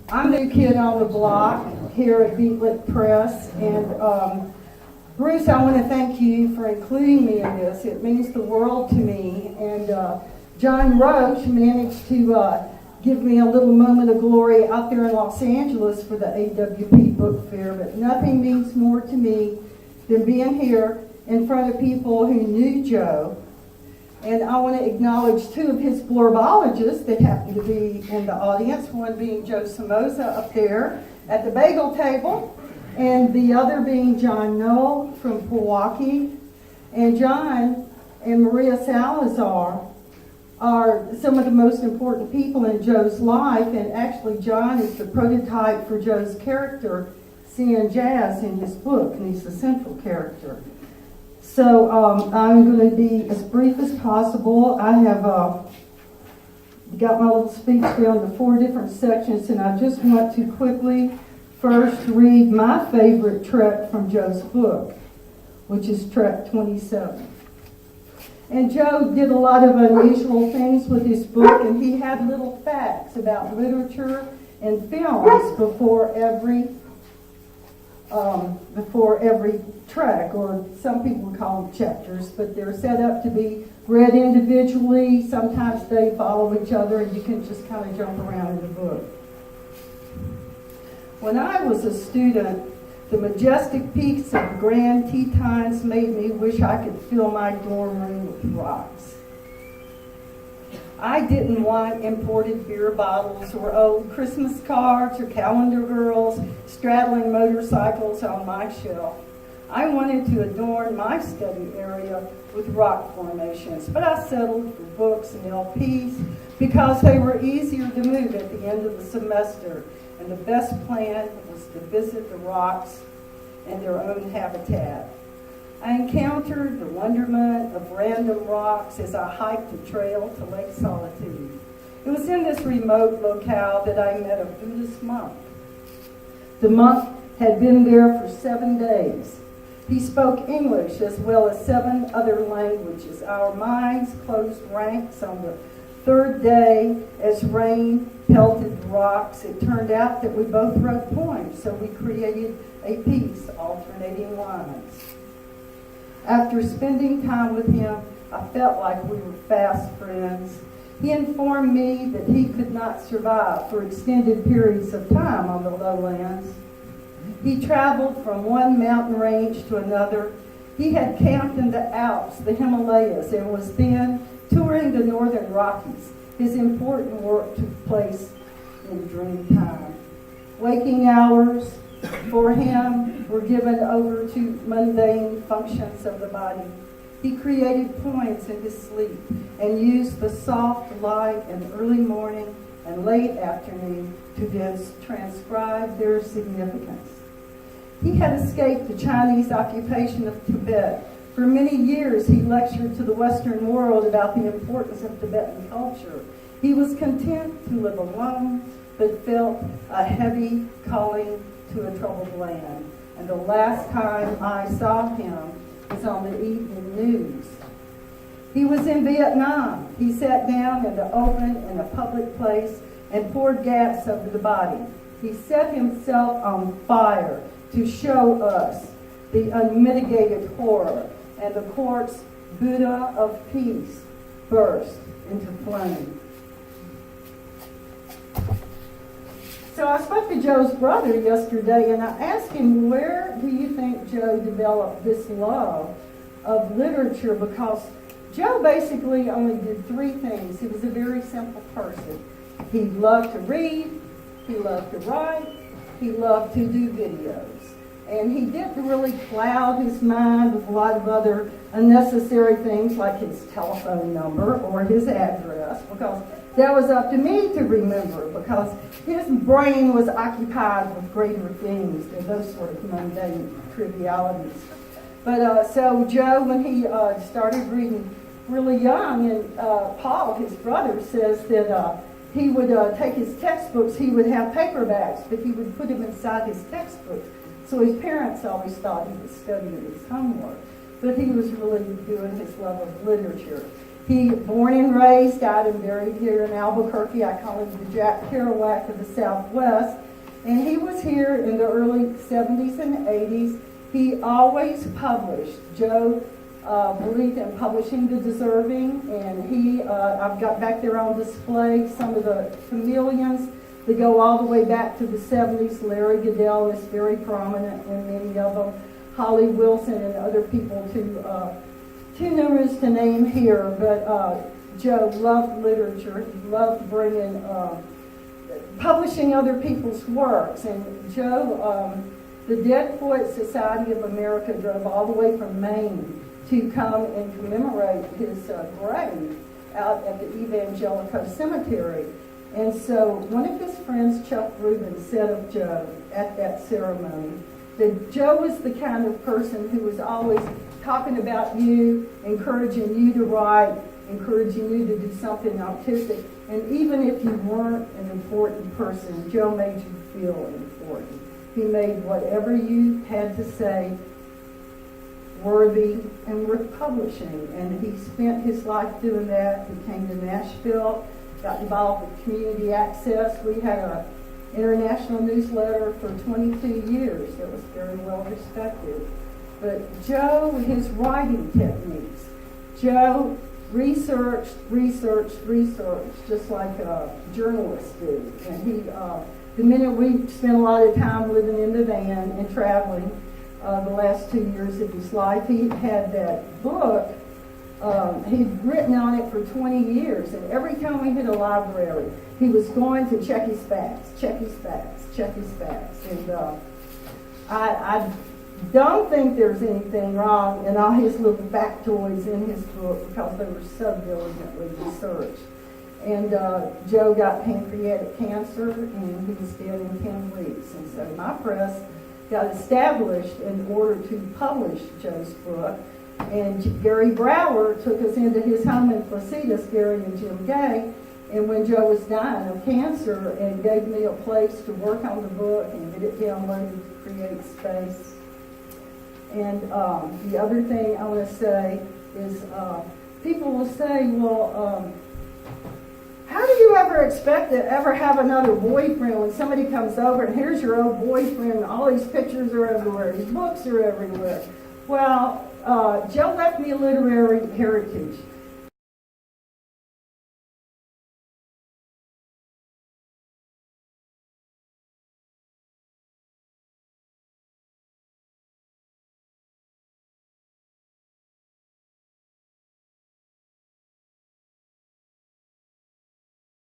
I'm the new kid on the block here at Beatlick Press, and Bruce, I want to thank you for including me in this. It means the world to me, and John Roach managed to give me a little moment of glory out there in Los Angeles for the AWP Book Fair, but nothing means more to me than being here in front of people who knew Joe. And I want to acknowledge two of his blurbologists that happen to be in the audience, one being Joe Somoza up there at the bagel table, and the other being John Knoll from Milwaukee. And John and Maria Salazar are some of the most important people in Joe's life, and actually John is the prototype for Joe's character, Seeing Jazz, in his book, and he's the central character. So I'm going to be as brief as possible. I have got my little speech down to 4 different sections, and I just want to quickly first read my favorite track from Joe's book, which is track 27. And Joe did a lot of unusual things with his book, and he had little facts about literature and films before every track, or some people call them chapters, but they're set up to be read individually. Sometimes they follow each other, and you can just kind of jump around in the book. When I was a student, the majestic peaks of Grand Tetons made me wish I could fill my dorm room with rocks. I didn't want imported beer bottles or old Christmas cards or calendar girls straddling motorcycles on my shelf. I wanted to adorn my study area with rock formations, but I settled for books and LPs because they were easier to move at the end of the semester, and the best plan was to visit the rocks and their own habitat. I encountered the wonderment of random rocks as I hiked the trail to Lake Solitude. It was in this remote locale that I met a Buddhist monk. The monk had been there for 7 days. He spoke English as well as 7 other languages. Our minds closed ranks on the 3rd day as rain pelted the rocks. It turned out that we both wrote poems, so we created a piece, alternating lines. After spending time with him, I felt like we were fast friends. He informed me that he could not survive for extended periods of time on the lowlands. He traveled from one mountain range to another. He had camped in the Alps, the Himalayas, and was then touring the Northern Rockies. His important work took place in dream time. Waking hours for him were given over to mundane functions of the body. He created poems in his sleep and used the soft light in early morning and late afternoon to transcribe their significance. He had escaped the Chinese occupation of Tibet. For many years, he lectured to the Western world about the importance of Tibetan culture. He was content to live alone, but felt a heavy calling to a troubled land. And the last time I saw him was on the evening news. He was in Vietnam. He sat down in the open in a public place and poured gas over the body. He set himself on fire to show us the unmitigated horror, and the corpse, Buddha of Peace, burst into flame. So I spoke to Joe's brother yesterday, and I asked him, where do you think Joe developed this love of literature? Because Joe basically only did 3 things. He was a very simple person. He loved to read, he loved to write, he loved to do videos. And he didn't really cloud his mind with a lot of other unnecessary things like his telephone number or his address, because that was up to me to remember, because his brain was occupied with greater things than those sort of mundane trivialities. But so Joe, when he started reading really young, and Paul, his brother, says that he would take his textbooks, he would have paperbacks, but he would put them inside his textbooks. So his parents always thought he was studying his homework. but he was really doing his love of literature. He, born and raised, died and buried here in Albuquerque. I call him the Jack Kerouac of the Southwest. And he was here in the early 70s and 80s. He always published. Joe believed in publishing the deserving, and I've got back there on display some of the chameleons that go all the way back to the 70s. Larry Goodell is very prominent in many of them. Holly Wilson and other people too numerous to name here, but Joe loved literature. He loved publishing other people's works. And Joe, the Dead Poets Society of America drove all the way from Maine to come and commemorate his grave out at the Evangelico Cemetery. And so one of his friends, Chuck Rubin, said of Joe at that ceremony that Joe was the kind of person who was always talking about you, encouraging you to write, encouraging you to do something artistic. And even if you weren't an important person, Joe made you feel important. He made whatever you had to say worthy and worth publishing. And he spent his life doing that. He came to Nashville, got involved with community access. We had an international newsletter for 22 years that was very well respected. But Joe, his writing techniques, Joe researched, just like journalists do. And the minute we spent a lot of time living in the van and traveling, the last 2 years of his life, he had that book. He'd written on it for 20 years, and every time we hit a library, he was going to check his facts. And I don't think there's anything wrong in all his little factoids in his book because they were so diligently researched. And Joe got pancreatic cancer, and he was dead in 10 weeks. And so my press got established in order to publish Joe's book. And Gary Brower took us into his home in Placitas, Gary and Jim Gay, and when Joe was dying of cancer, and gave me a place to work on the book and get it downloaded to create space. And the other thing I want to say is people will say, well, how do you ever expect to ever have another boyfriend when somebody comes over and here's your old boyfriend and all these pictures are everywhere, his books are everywhere? Well, Joe left me a literary heritage.